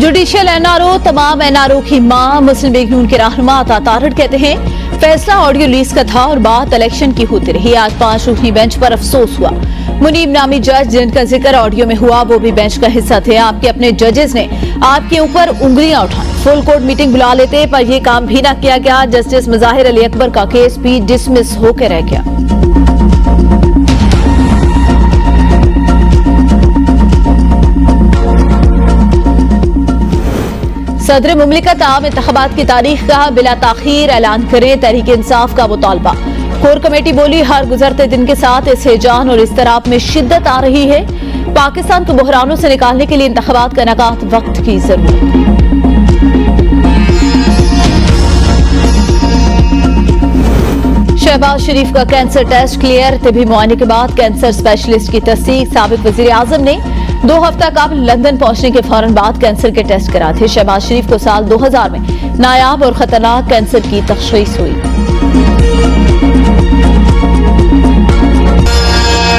Judicial NRO तमाम NRO की मां मुस्लिम लीग नून के रहनुमा अता तारड़ कहते हैं फैसला ऑडियो लीज का था और बात इलेक्शन की होती रही। आज 5 रुकनी बेंच पर अफसोस हुआ। मुनीब नामी जज जिनका जिक्र ऑडियो में हुआ वो भी बेंच का हिस्सा थे। आपके अपने जजेस ने आपके ऊपर उंगलियां उठाई। फुल कोर्ट मीटिंग बुला लेते पर यह काम भी न किया गया। जस्टिस मुजाहिर अली अकबर का केस भी डिसमिस होकर रह गया। सदर मुमलिकत आम इंतखाबात की तारीख का बिला ताखीर ऐलान करें, तहरीक इंसाफ का मुतालबा। कोर कमेटी बोली हर गुजरते दिन के साथ इस हिजान और इस्तराब में शिद्दत आ रही है। पाकिस्तान को बहरानों से निकालने के लिए इंतखाबात का इनेकात वक्त की जरूरत। शहबाज शरीफ का कैंसर टेस्ट क्लियर, तिबी मुआयने के बाद कैंसर स्पेशलिस्ट की तस्दीक। साबिक वजीर आजम ने 2 हफ्ता कबल लंदन पहुंचने के फौरन बाद कैंसर के टेस्ट कराए थे। शहबाज शरीफ को साल 2000 में नायाब और खतरनाक कैंसर की तशखीस हुई।